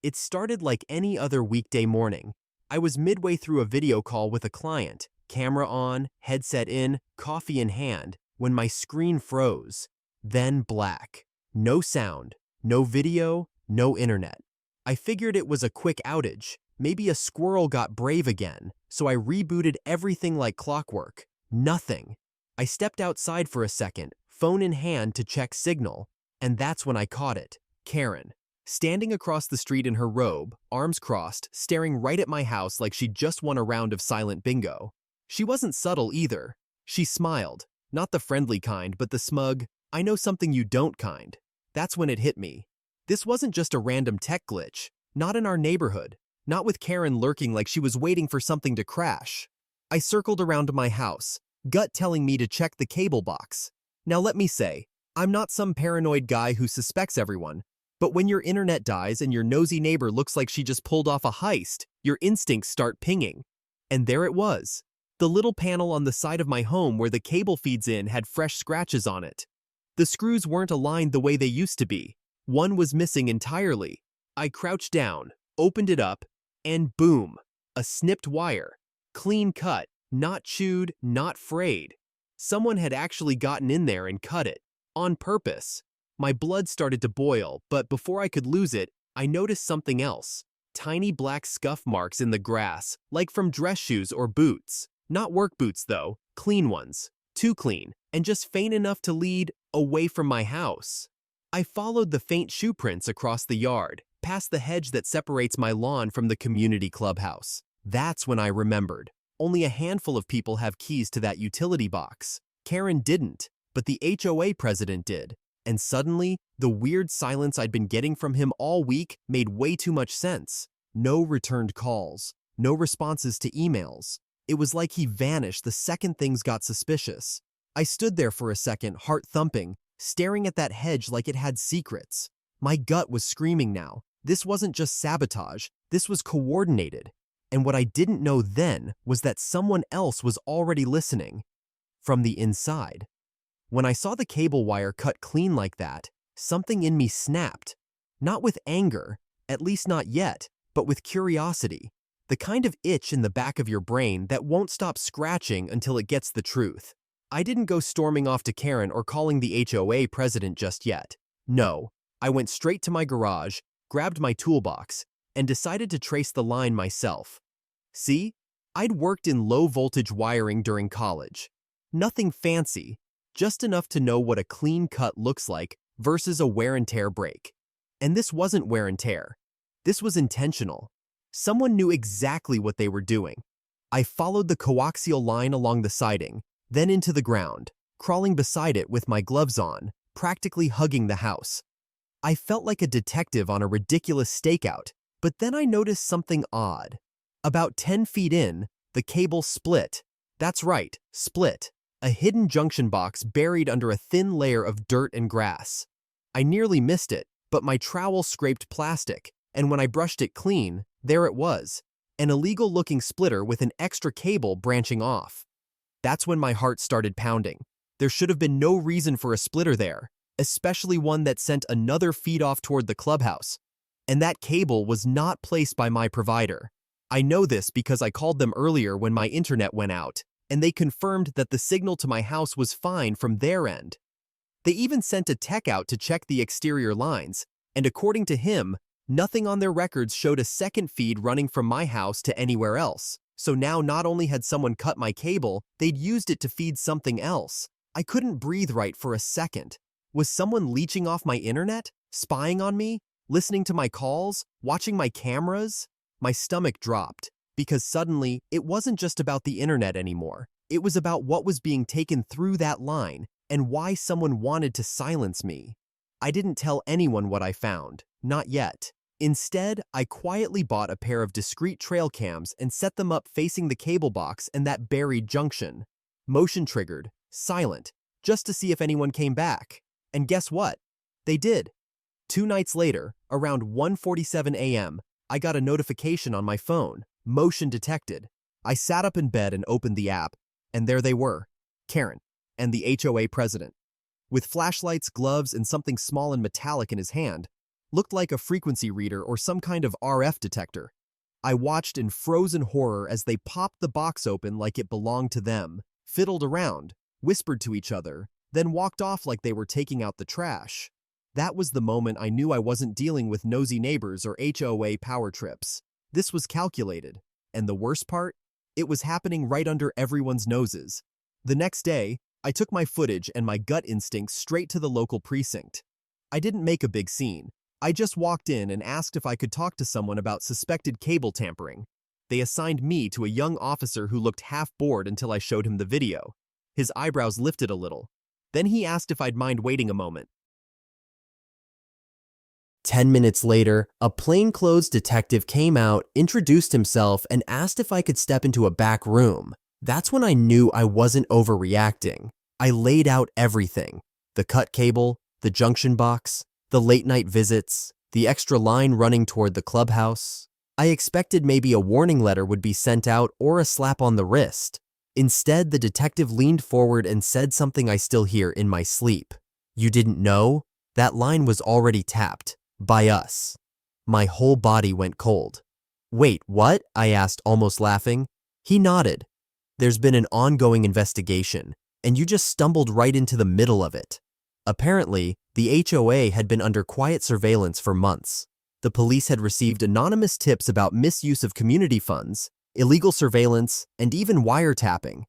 It started like any other weekday morning. I was midway through a video call with a client, camera on, headset in, coffee in hand, when my screen froze. Then black. No sound, no video, no internet. I figured it was a quick outage. Maybe a squirrel got brave again, so I rebooted everything like clockwork. Nothing. I stepped outside for a second, phone in hand to check signal, and that's when I caught it. Karen, standing across the street in her robe, arms crossed, staring right at my house like she'd just won a round of silent bingo. She wasn't subtle either. She smiled, not the friendly kind, but the smug, I know something you don't kind. That's when it hit me. This wasn't just a random tech glitch, not in our neighborhood, not with Karen lurking like she was waiting for something to crash. I circled around my house, gut telling me to check the cable box. Now let me say, I'm not some paranoid guy who suspects everyone, but when your internet dies and your nosy neighbor looks like she just pulled off a heist, your instincts start pinging. And there it was. The little panel on the side of my home where the cable feeds in had fresh scratches on it. The screws weren't aligned the way they used to be. One was missing entirely. I crouched down, opened it up, and boom, a snipped wire. Clean cut, not chewed, not frayed. Someone had actually gotten in there and cut it. On purpose. My blood started to boil, but before I could lose it, I noticed something else. Tiny black scuff marks in the grass, like from dress shoes or boots. Not work boots though, clean ones. Too clean, and just faint enough to lead away from my house. I followed the faint shoe prints across the yard, past the hedge that separates my lawn from the community clubhouse. That's when I remembered. Only a handful of people have keys to that utility box. Karen didn't, but the HOA president did. And suddenly, the weird silence I'd been getting from him all week made way too much sense. No returned calls, no responses to emails. It was like he vanished the second things got suspicious. I stood there for a second, heart thumping, staring at that hedge like it had secrets. My gut was screaming now. This wasn't just sabotage, this was coordinated. And what I didn't know then was that someone else was already listening. From the inside. When I saw the cable wire cut clean like that, something in me snapped. Not with anger, at least not yet, but with curiosity. The kind of itch in the back of your brain that won't stop scratching until it gets the truth. I didn't go storming off to Karen or calling the HOA president just yet. No, I went straight to my garage, grabbed my toolbox, and decided to trace the line myself. See, I'd worked in low-voltage wiring during college. Nothing fancy, just enough to know what a clean cut looks like versus a wear and tear break. And this wasn't wear and tear. This was intentional. Someone knew exactly what they were doing. I followed the coaxial line along the siding, then into the ground, crawling beside it with my gloves on, practically hugging the house. I felt like a detective on a ridiculous stakeout, but then I noticed something odd. About 10 feet in, the cable split. That's right, split. A hidden junction box buried under a thin layer of dirt and grass. I nearly missed it, but my trowel scraped plastic, and when I brushed it clean, there it was, an illegal-looking splitter with an extra cable branching off. That's when my heart started pounding. There should have been no reason for a splitter there, especially one that sent another feed off toward the clubhouse. And that cable was not placed by my provider. I know this because I called them earlier when my internet went out, and they confirmed that the signal to my house was fine from their end. They even sent a tech out to check the exterior lines, and according to him, nothing on their records showed a second feed running from my house to anywhere else. So now not only had someone cut my cable, they'd used it to feed something else. I couldn't breathe right for a second. Was someone leeching off my internet? Spying on me? Listening to my calls? Watching my cameras? My stomach dropped, because suddenly it wasn't just about the internet anymore. It was about what was being taken through that line and why someone wanted to silence me. I didn't tell anyone what I found, not yet. Instead, I quietly bought a pair of discrete trail cams and set them up facing the cable box and that buried junction. Motion triggered, silent, just to see if anyone came back. And guess what? They did. 2 nights later, around 1:47 a.m., I got a notification on my phone, motion detected. I sat up in bed and opened the app, and there they were, Karen and the HOA president. With flashlights, gloves, and something small and metallic in his hand, Looked like a frequency reader or some kind of RF detector. I watched in frozen horror as they popped the box open like it belonged to them, fiddled around, whispered to each other, then walked off like they were taking out the trash. That was the moment I knew I wasn't dealing with nosy neighbors or HOA power trips. This was calculated. And the worst part? It was happening right under everyone's noses. The next day, I took my footage and my gut instincts straight to the local precinct. I didn't make a big scene. I just walked in and asked if I could talk to someone about suspected cable tampering. They assigned me to a young officer who looked half bored until I showed him the video. His eyebrows lifted a little. Then he asked if I'd mind waiting a moment. 10 minutes later, a plainclothes detective came out, introduced himself, and asked if I could step into a back room. That's when I knew I wasn't overreacting. I laid out everything. The cut cable, the junction box, the late-night visits, the extra line running toward the clubhouse. I expected maybe a warning letter would be sent out or a slap on the wrist. Instead, the detective leaned forward and said something I still hear in my sleep. "You didn't know? That line was already tapped. By us." My whole body went cold. "Wait, what?" I asked, almost laughing. He nodded. "There's been an ongoing investigation, and you just stumbled right into the middle of it." Apparently, the HOA had been under quiet surveillance for months. The police had received anonymous tips about misuse of community funds, illegal surveillance, and even wiretapping.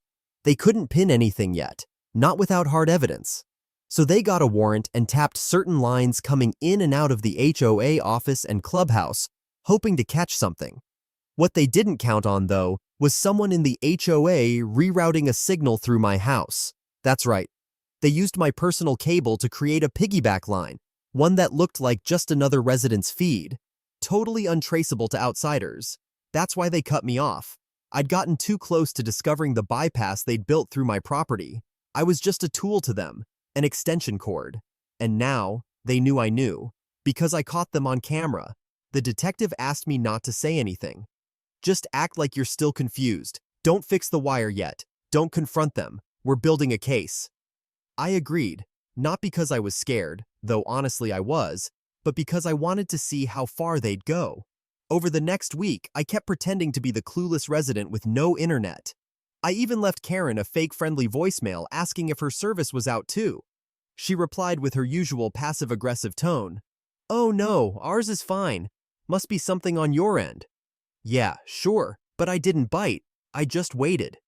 They couldn't pin anything yet, not without hard evidence. So they got a warrant and tapped certain lines coming in and out of the HOA office and clubhouse, hoping to catch something. What they didn't count on, though, was someone in the HOA rerouting a signal through my house. That's right. They used my personal cable to create a piggyback line, one that looked like just another resident's feed, totally untraceable to outsiders. That's why they cut me off. I'd gotten too close to discovering the bypass they'd built through my property. I was just a tool to them, an extension cord. And now, they knew I knew, because I caught them on camera. The detective asked me not to say anything. "Just act like you're still confused. Don't fix the wire yet. Don't confront them. We're building a case." I agreed, not because I was scared, though honestly I was, but because I wanted to see how far they'd go. Over the next week, I kept pretending to be the clueless resident with no internet. I even left Karen a fake friendly voicemail asking if her service was out too. She replied with her usual passive-aggressive tone. "Oh no, ours is fine. Must be something on your end." Yeah, sure, but I didn't bite. I just waited.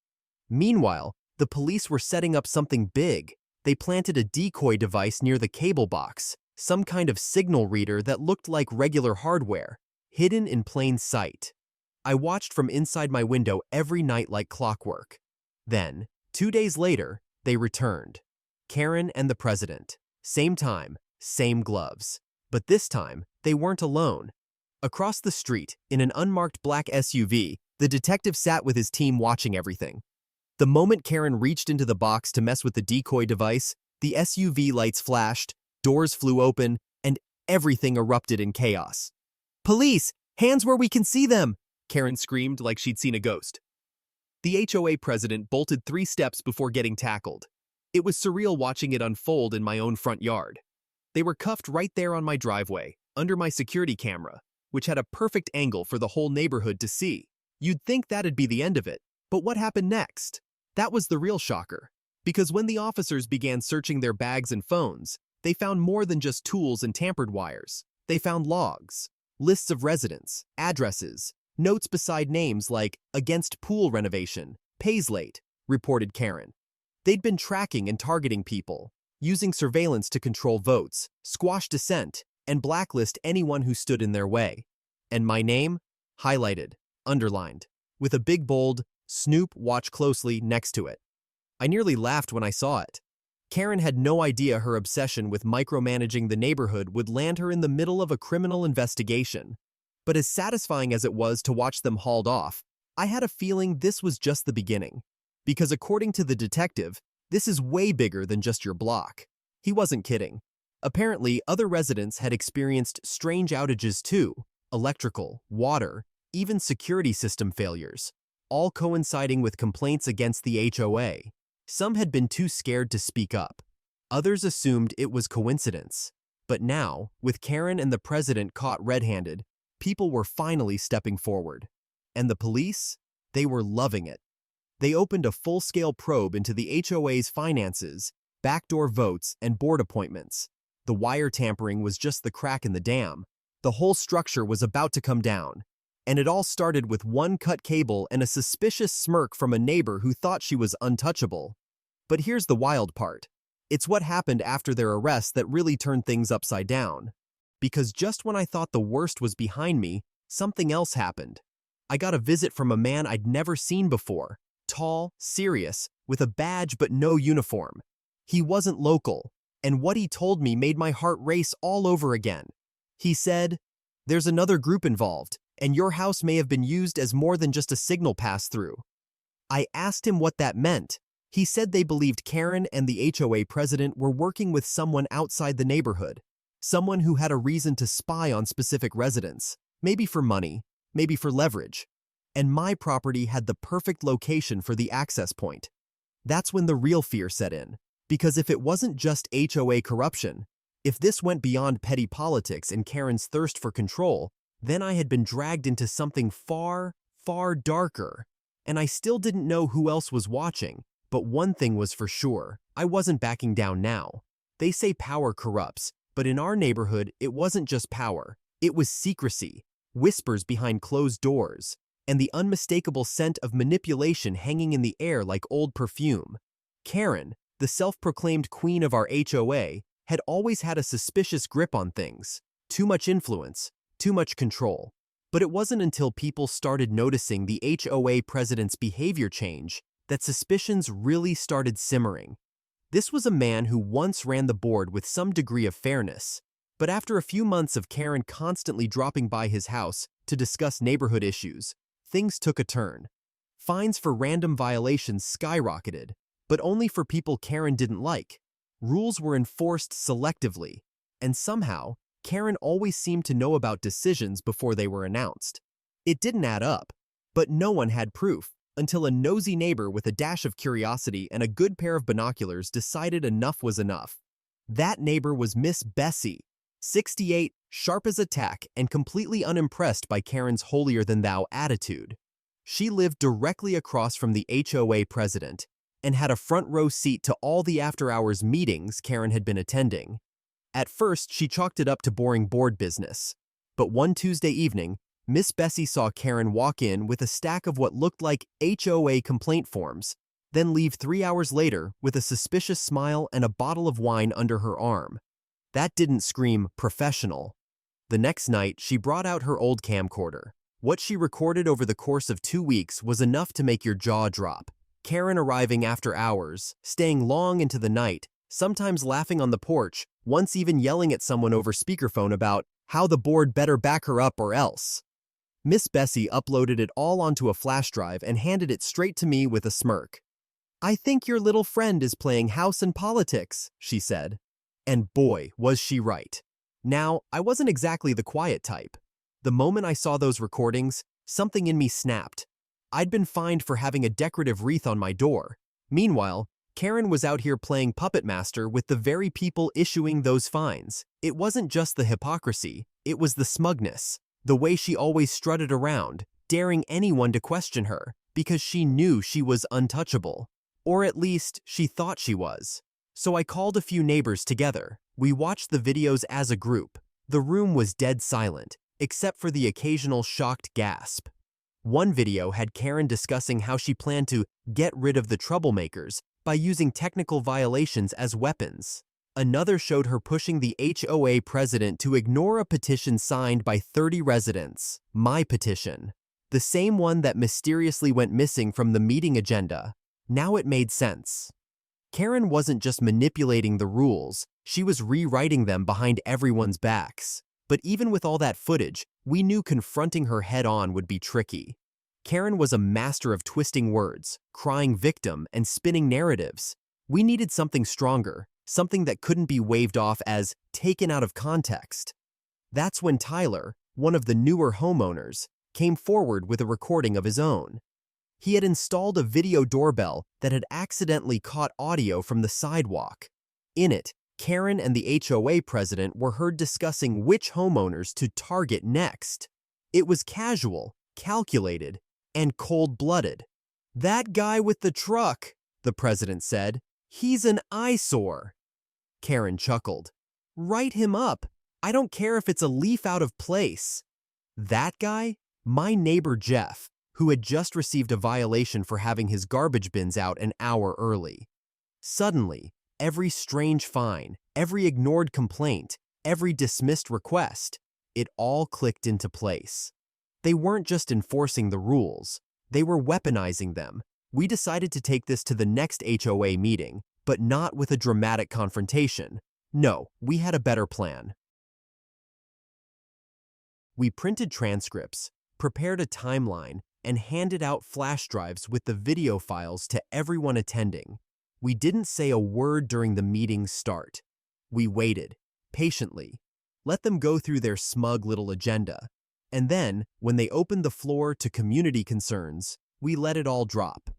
Meanwhile, the police were setting up something big. They planted a decoy device near the cable box, some kind of signal reader that looked like regular hardware, hidden in plain sight. I watched from inside my window every night like clockwork. Then, 2 days later, they returned. Karen and the president. Same time, same gloves. But this time, they weren't alone. Across the street, in an unmarked black SUV, the detective sat with his team watching everything. The moment Karen reached into the box to mess with the decoy device, the SUV lights flashed, doors flew open, and everything erupted in chaos. "Police! Hands where we can see them!" Karen screamed like she'd seen a ghost. The HOA president bolted 3 steps before getting tackled. It was surreal watching it unfold in my own front yard. They were cuffed right there on my driveway, under my security camera, which had a perfect angle for the whole neighborhood to see. You'd think that'd be the end of it, but what happened next? That was the real shocker. Because when the officers began searching their bags and phones, they found more than just tools and tampered wires. They found logs, lists of residents, addresses, notes beside names like "against pool renovation, pays late," reported Karen. They'd been tracking and targeting people, using surveillance to control votes, squash dissent, and blacklist anyone who stood in their way. And my name? Highlighted, underlined, with a big bold, "Snoop, watch closely," next to it. I nearly laughed when I saw it. Karen had no idea her obsession with micromanaging the neighborhood would land her in the middle of a criminal investigation. But as satisfying as it was to watch them hauled off, I had a feeling this was just the beginning. Because according to the detective, this is way bigger than just your block. He wasn't kidding. Apparently, other residents had experienced strange outages too, electrical, water, even security system failures, all coinciding with complaints against the HOA. Some had been too scared to speak up. Others assumed it was coincidence. But now, with Karen and the president caught red-handed, people were finally stepping forward. And the police? They were loving it. They opened a full-scale probe into the HOA's finances, backdoor votes, and board appointments. The wire tampering was just the crack in the dam. The whole structure was about to come down. And it all started with one cut cable and a suspicious smirk from a neighbor who thought she was untouchable. But here's the wild part. It's what happened after their arrest that really turned things upside down. Because just when I thought the worst was behind me, something else happened. I got a visit from a man I'd never seen before. Tall, serious, with a badge but no uniform. He wasn't local, and what he told me made my heart race all over again. He said, "There's another group involved, and your house may have been used as more than just a signal pass-through." I asked him what that meant. He said they believed Karen and the HOA president were working with someone outside the neighborhood, someone who had a reason to spy on specific residents, maybe for money, maybe for leverage. And my property had the perfect location for the access point. That's when the real fear set in, because if it wasn't just HOA corruption, if this went beyond petty politics and Karen's thirst for control, then I had been dragged into something far, far darker. And I still didn't know who else was watching, but one thing was for sure, I wasn't backing down now. They say power corrupts, but in our neighborhood, it wasn't just power. It was secrecy, whispers behind closed doors, and the unmistakable scent of manipulation hanging in the air like old perfume. Karen, the self-proclaimed queen of our HOA, had always had a suspicious grip on things. Too much influence, too much control. But it wasn't until people started noticing the HOA president's behavior change that suspicions really started simmering. This was a man who once ran the board with some degree of fairness, but after a few months of Karen constantly dropping by his house to discuss neighborhood issues, things took a turn. Fines for random violations skyrocketed, but only for people Karen didn't like. Rules were enforced selectively, and somehow, Karen always seemed to know about decisions before they were announced. It didn't add up, but no one had proof until a nosy neighbor with a dash of curiosity and a good pair of binoculars decided enough was enough. That neighbor was Miss Bessie, 68, sharp as a tack, and completely unimpressed by Karen's holier-than-thou attitude. She lived directly across from the HOA president and had a front-row seat to all the after-hours meetings Karen had been attending. At first, she chalked it up to boring board business. But one Tuesday evening, Miss Bessie saw Karen walk in with a stack of what looked like HOA complaint forms, then leave 3 hours later with a suspicious smile and a bottle of wine under her arm. That didn't scream professional. The next night, she brought out her old camcorder. What she recorded over the course of 2 weeks was enough to make your jaw drop. Karen arriving after hours, staying long into the night, sometimes laughing on the porch, once even yelling at someone over speakerphone about how the board better back her up or else. Miss Bessie uploaded it all onto a flash drive and handed it straight to me with a smirk. "I think your little friend is playing house and politics," she said. And boy, was she right. Now, I wasn't exactly the quiet type. The moment I saw those recordings, something in me snapped. I'd been fined for having a decorative wreath on my door. Meanwhile, Karen was out here playing puppet master with the very people issuing those fines. It wasn't just the hypocrisy, it was the smugness. The way she always strutted around, daring anyone to question her, because she knew she was untouchable. Or at least, she thought she was. So I called a few neighbors together. We watched the videos as a group. The room was dead silent, except for the occasional shocked gasp. One video had Karen discussing how she planned to get rid of the troublemakers by using technical violations as weapons. Another showed her pushing the HOA president to ignore a petition signed by 30 residents, my petition, the same one that mysteriously went missing from the meeting agenda. Now it made sense. Karen wasn't just manipulating the rules, she was rewriting them behind everyone's backs. But even with all that footage, we knew confronting her head-on would be tricky. Karen was a master of twisting words, crying victim, and spinning narratives. We needed something stronger, something that couldn't be waved off as taken out of context. That's when Tyler, one of the newer homeowners, came forward with a recording of his own. He had installed a video doorbell that had accidentally caught audio from the sidewalk. In it, Karen and the HOA president were heard discussing which homeowners to target next. It was casual, calculated, and cold-blooded. "That guy with the truck," the president said. "He's an eyesore." Karen chuckled. "Write him up. I don't care if it's a leaf out of place." That guy? My neighbor Jeff, who had just received a violation for having his garbage bins out an hour early. Suddenly, every strange fine, every ignored complaint, every dismissed request, it all clicked into place. They weren't just enforcing the rules, they were weaponizing them. We decided to take this to the next HOA meeting, but not with a dramatic confrontation. No, we had a better plan. We printed transcripts, prepared a timeline, and handed out flash drives with the video files to everyone attending. We didn't say a word during the meeting's start. We waited, patiently, let them go through their smug little agenda. And then, when they opened the floor to community concerns, we let it all drop.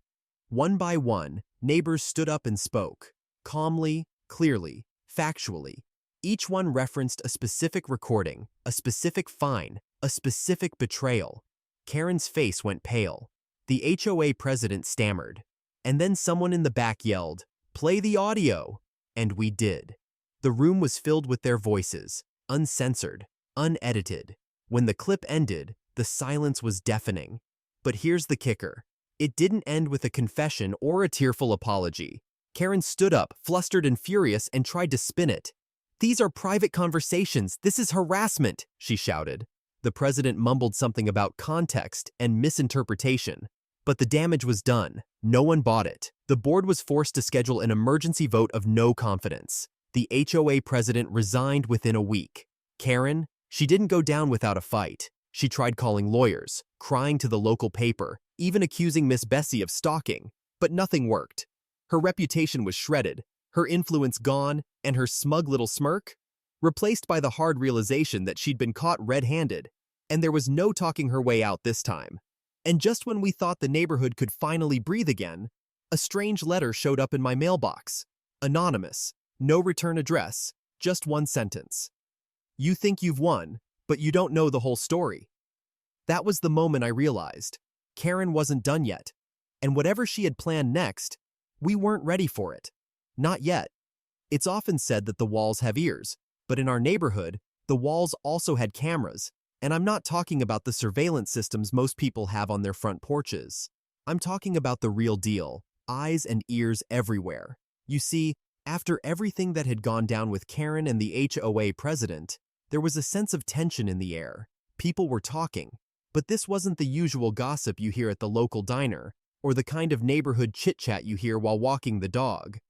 One by one, neighbors stood up and spoke, calmly, clearly, factually. Each one referenced a specific recording, a specific fine, a specific betrayal. Karen's face went pale. The HOA president stammered. And then someone in the back yelled, "Play the audio!" And we did. The room was filled with their voices, uncensored, unedited. When the clip ended, the silence was deafening. But here's the kicker. It didn't end with a confession or a tearful apology. Karen stood up, flustered and furious, and tried to spin it. "These are private conversations. This is harassment," she shouted. The president mumbled something about context and misinterpretation. But the damage was done. No one bought it. The board was forced to schedule an emergency vote of no confidence. The HOA president resigned within a week. Karen, she didn't go down without a fight. She tried calling lawyers, crying to the local paper, even accusing Miss Bessie of stalking. But nothing worked. Her reputation was shredded, her influence gone, and her smug little smirk replaced by the hard realization that she'd been caught red-handed, and there was no talking her way out this time. And just when we thought the neighborhood could finally breathe again, a strange letter showed up in my mailbox. Anonymous, no return address, just one sentence. "You think you've won, but you don't know the whole story." That was the moment I realized. Karen wasn't done yet, and whatever she had planned next, we weren't ready for it. Not yet. It's often said that the walls have ears, but in our neighborhood, the walls also had cameras. And I'm not talking about the surveillance systems most people have on their front porches. I'm talking about the real deal, eyes and ears everywhere. You see, after everything that had gone down with Karen and the HOA president, there was a sense of tension in the air. People were talking, but this wasn't the usual gossip you hear at the local diner, or the kind of neighborhood chit-chat you hear while walking the dog.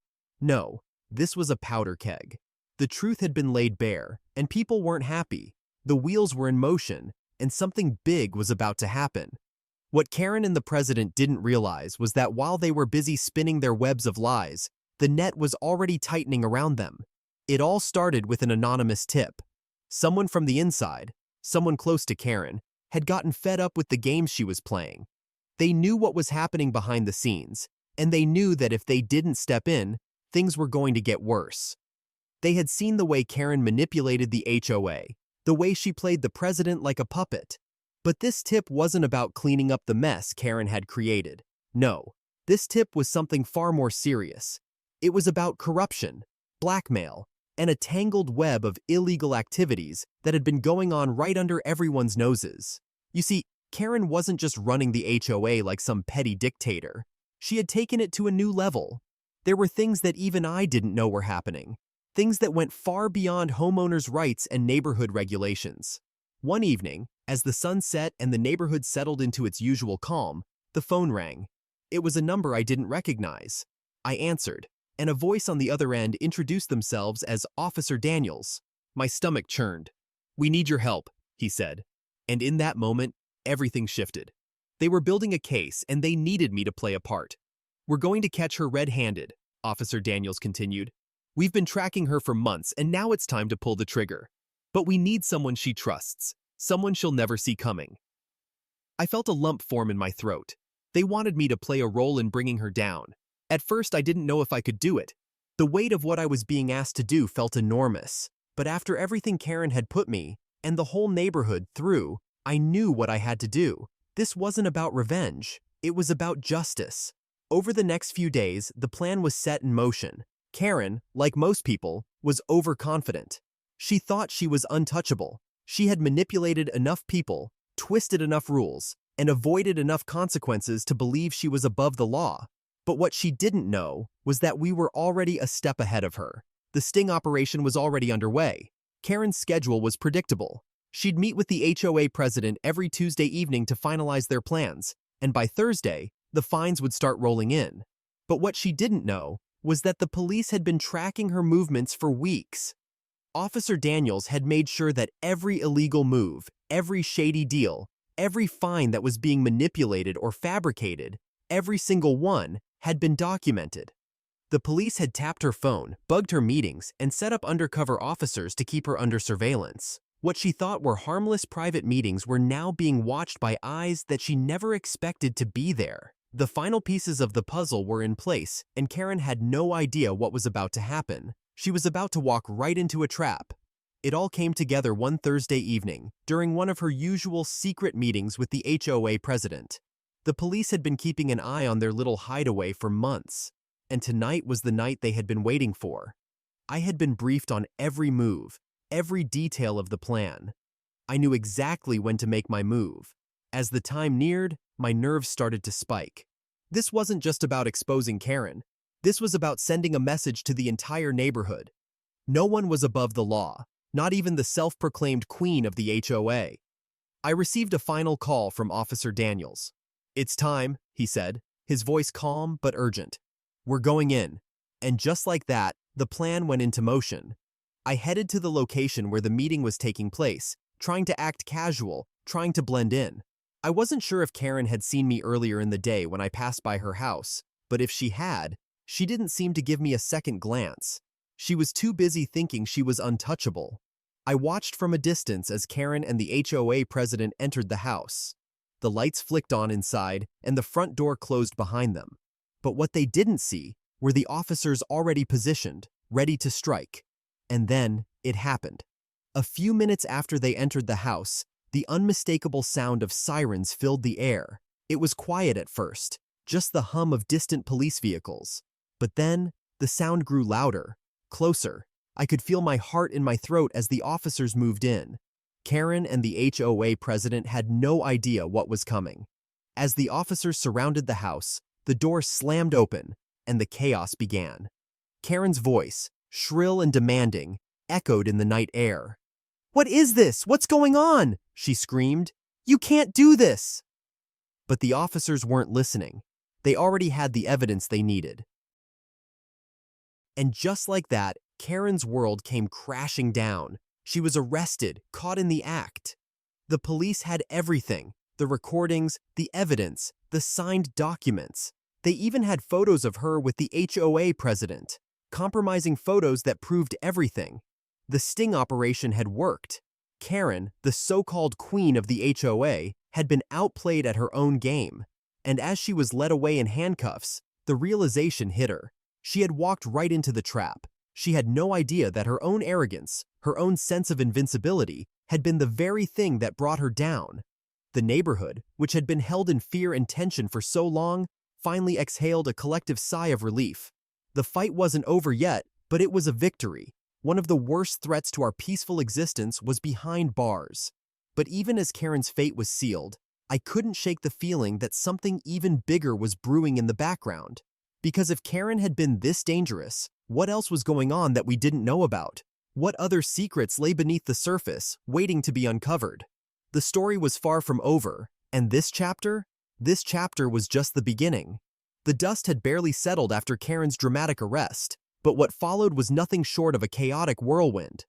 No, this was a powder keg. The truth had been laid bare, and people weren't happy. The wheels were in motion, and something big was about to happen. What Karen and the president didn't realize was that while they were busy spinning their webs of lies, the net was already tightening around them. It all started with an anonymous tip. Someone from the inside, someone close to Karen, had gotten fed up with the games she was playing. They knew what was happening behind the scenes, and they knew that if they didn't step in, things were going to get worse. They had seen the way Karen manipulated the HOA, the way she played the president like a puppet. But this tip wasn't about cleaning up the mess Karen had created. No, this tip was something far more serious. It was about corruption, blackmail, and a tangled web of illegal activities that had been going on right under everyone's noses. You see, Karen wasn't just running the HOA like some petty dictator. She had taken it to a new level. There were things that even I didn't know were happening. Things that went far beyond homeowners' rights and neighborhood regulations. One evening, as the sun set and the neighborhood settled into its usual calm, the phone rang. It was a number I didn't recognize. I answered, and a voice on the other end introduced themselves as Officer Daniels. My stomach churned. "We need your help," he said. And in that moment, everything shifted. They were building a case, and they needed me to play a part. "We're going to catch her red-handed," Officer Daniels continued. "We've been tracking her for months, and now it's time to pull the trigger. But we need someone she trusts, someone she'll never see coming." I felt a lump form in my throat. They wanted me to play a role in bringing her down. At first, I didn't know if I could do it. The weight of what I was being asked to do felt enormous, but after everything Karen had put me, and the whole neighborhood through, I knew what I had to do. This wasn't about revenge, it was about justice. Over the next few days, the plan was set in motion. Karen, like most people, was overconfident. She thought she was untouchable. She had manipulated enough people, twisted enough rules, and avoided enough consequences to believe she was above the law. But what she didn't know was that we were already a step ahead of her. The sting operation was already underway. Karen's schedule was predictable. She'd meet with the HOA president every Tuesday evening to finalize their plans, and by Thursday, the fines would start rolling in. But what she didn't know was that the police had been tracking her movements for weeks. Officer Daniels had made sure that every illegal move, every shady deal, every fine that was being manipulated or fabricated, every single one, had been documented. The police had tapped her phone, bugged her meetings, and set up undercover officers to keep her under surveillance. What she thought were harmless private meetings were now being watched by eyes that she never expected to be there. The final pieces of the puzzle were in place, and Karen had no idea what was about to happen. She was about to walk right into a trap. It all came together one Thursday evening, during one of her usual secret meetings with the HOA president. The police had been keeping an eye on their little hideaway for months, and tonight was the night they had been waiting for. I had been briefed on every move, every detail of the plan. I knew exactly when to make my move. As the time neared, my nerves started to spike. This wasn't just about exposing Karen. This was about sending a message to the entire neighborhood. No one was above the law, not even the self-proclaimed queen of the HOA. I received a final call from Officer Daniels. "It's time," he said, his voice calm but urgent. "We're going in." And just like that, the plan went into motion. I headed to the location where the meeting was taking place, trying to act casual, trying to blend in. I wasn't sure if Karen had seen me earlier in the day when I passed by her house, but if she had, she didn't seem to give me a second glance. She was too busy thinking she was untouchable. I watched from a distance as Karen and the HOA president entered the house. The lights flicked on inside, and the front door closed behind them. But what they didn't see were the officers already positioned, ready to strike. And then it happened. A few minutes after they entered the house, the unmistakable sound of sirens filled the air. It was quiet at first, just the hum of distant police vehicles. But then, the sound grew louder, closer. I could feel my heart in my throat as the officers moved in. Karen and the HOA president had no idea what was coming. As the officers surrounded the house, the door slammed open, and the chaos began. Karen's voice, shrill and demanding, echoed in the night air. "What is this? What's going on?" she screamed. "You can't do this!" But the officers weren't listening. They already had the evidence they needed. And just like that, Karen's world came crashing down. She was arrested, caught in the act. The police had everything: the recordings, the evidence, the signed documents. They even had photos of her with the HOA president, compromising photos that proved everything. The sting operation had worked. Karen, the so-called queen of the HOA, had been outplayed at her own game. And as she was led away in handcuffs, the realization hit her. She had walked right into the trap. She had no idea that her own arrogance, her own sense of invincibility, had been the very thing that brought her down. The neighborhood, which had been held in fear and tension for so long, finally exhaled a collective sigh of relief. The fight wasn't over yet, but it was a victory. One of the worst threats to our peaceful existence was behind bars. But even as Karen's fate was sealed, I couldn't shake the feeling that something even bigger was brewing in the background. Because if Karen had been this dangerous, what else was going on that we didn't know about? What other secrets lay beneath the surface, waiting to be uncovered? The story was far from over, and this chapter was just the beginning. The dust had barely settled after Karen's dramatic arrest, but what followed was nothing short of a chaotic whirlwind.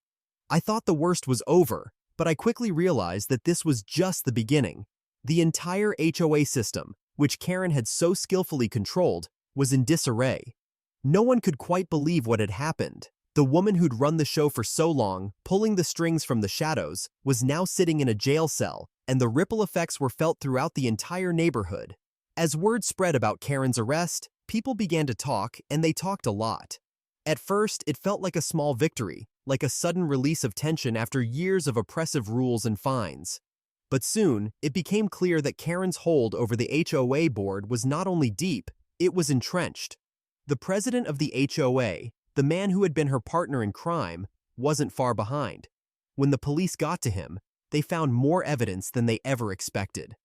I thought the worst was over, but I quickly realized that this was just the beginning. The entire HOA system, which Karen had so skillfully controlled, was in disarray. No one could quite believe what had happened. The woman who'd run the show for so long, pulling the strings from the shadows, was now sitting in a jail cell, and the ripple effects were felt throughout the entire neighborhood. As word spread about Karen's arrest, people began to talk, and they talked a lot. At first, it felt like a small victory, like a sudden release of tension after years of oppressive rules and fines. But soon, it became clear that Karen's hold over the HOA board was not only deep, it was entrenched. The president of the HOA, the man who had been her partner in crime, wasn't far behind. When the police got to him, they found more evidence than they ever expected.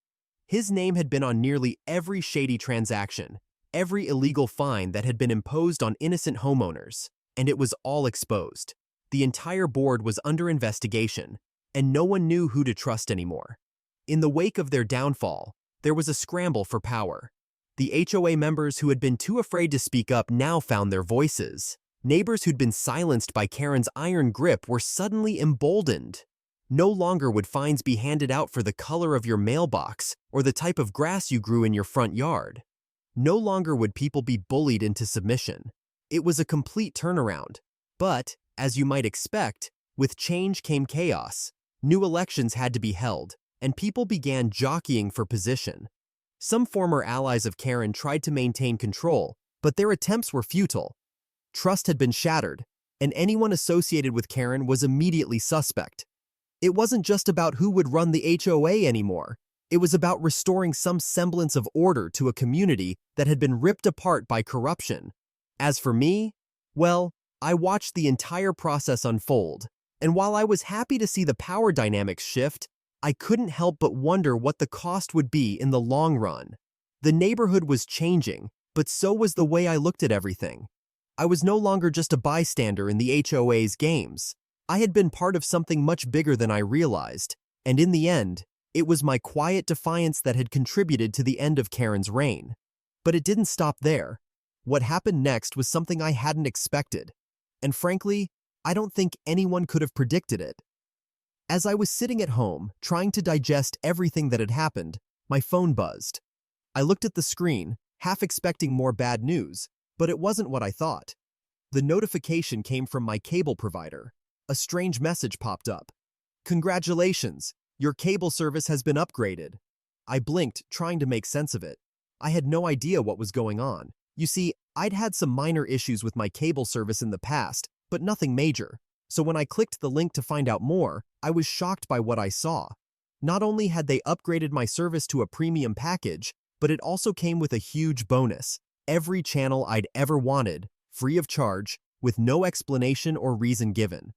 His name had been on nearly every shady transaction, every illegal fine that had been imposed on innocent homeowners, and it was all exposed. The entire board was under investigation, and no one knew who to trust anymore. In the wake of their downfall, there was a scramble for power. The HOA members who had been too afraid to speak up now found their voices. Neighbors who'd been silenced by Karen's iron grip were suddenly emboldened. No longer would fines be handed out for the color of your mailbox or the type of grass you grew in your front yard. No longer would people be bullied into submission. It was a complete turnaround. But, as you might expect, with change came chaos. New elections had to be held, and people began jockeying for position. Some former allies of Karen tried to maintain control, but their attempts were futile. Trust had been shattered, and anyone associated with Karen was immediately suspect. It wasn't just about who would run the HOA anymore. It was about restoring some semblance of order to a community that had been ripped apart by corruption. As for me, well, I watched the entire process unfold, and while I was happy to see the power dynamics shift, I couldn't help but wonder what the cost would be in the long run. The neighborhood was changing, but so was the way I looked at everything. I was no longer just a bystander in the HOA's games. I had been part of something much bigger than I realized, and in the end, it was my quiet defiance that had contributed to the end of Karen's reign. But it didn't stop there. What happened next was something I hadn't expected, and frankly, I don't think anyone could have predicted it. As I was sitting at home, trying to digest everything that had happened, my phone buzzed. I looked at the screen, half expecting more bad news, but it wasn't what I thought. The notification came from my cable provider. A strange message popped up. "Congratulations, your cable service has been upgraded." I blinked, trying to make sense of it. I had no idea what was going on. You see, I'd had some minor issues with my cable service in the past, but nothing major. So when I clicked the link to find out more, I was shocked by what I saw. Not only had they upgraded my service to a premium package, but it also came with a huge bonus. Every channel I'd ever wanted, free of charge, with no explanation or reason given.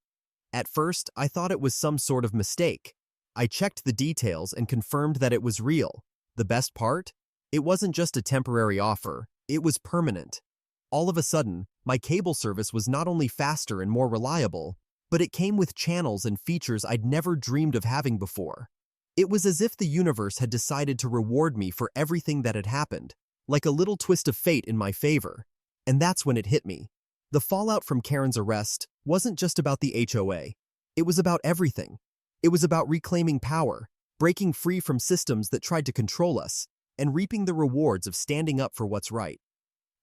At first, I thought it was some sort of mistake. I checked the details and confirmed that it was real. The best part? It wasn't just a temporary offer, it was permanent. All of a sudden, my cable service was not only faster and more reliable, but it came with channels and features I'd never dreamed of having before. It was as if the universe had decided to reward me for everything that had happened, like a little twist of fate in my favor. And that's when it hit me. The fallout from Karen's arrest wasn't just about the HOA. It was about everything. It was about reclaiming power, breaking free from systems that tried to control us, and reaping the rewards of standing up for what's right.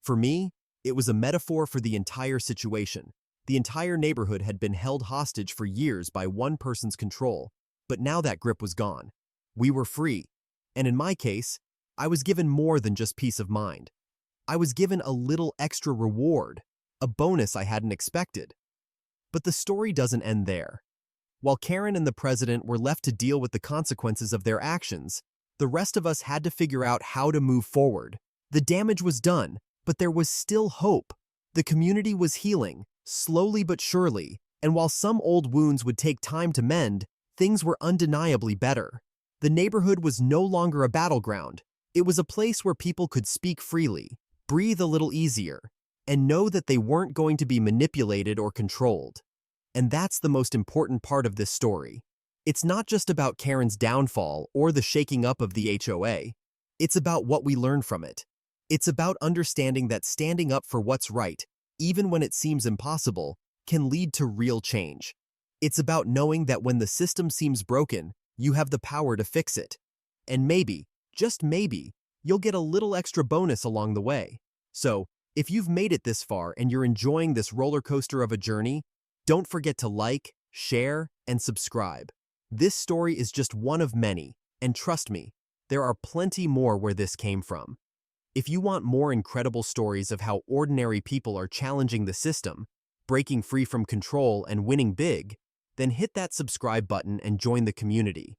For me, it was a metaphor for the entire situation. The entire neighborhood had been held hostage for years by one person's control, but now that grip was gone. We were free. And in my case, I was given more than just peace of mind. I was given a little extra reward, a bonus I hadn't expected. But the story doesn't end there. While Karen and the president were left to deal with the consequences of their actions, the rest of us had to figure out how to move forward. The damage was done, but there was still hope. The community was healing, slowly but surely, and while some old wounds would take time to mend, things were undeniably better. The neighborhood was no longer a battleground. It was a place where people could speak freely, breathe a little easier, and know that they weren't going to be manipulated or controlled. And that's the most important part of this story. It's not just about Karen's downfall or the shaking up of the HOA. It's about what we learn from it. It's about understanding that standing up for what's right, even when it seems impossible, can lead to real change. It's about knowing that when the system seems broken, you have the power to fix it. And maybe, just maybe, you'll get a little extra bonus along the way. So, if you've made it this far and you're enjoying this roller coaster of a journey, don't forget to like, share, and subscribe. This story is just one of many, and trust me, there are plenty more where this came from. If you want more incredible stories of how ordinary people are challenging the system, breaking free from control and winning big, then hit that subscribe button and join the community.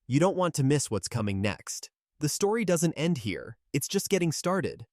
You don't want to miss what's coming next. The story doesn't end here, it's just getting started.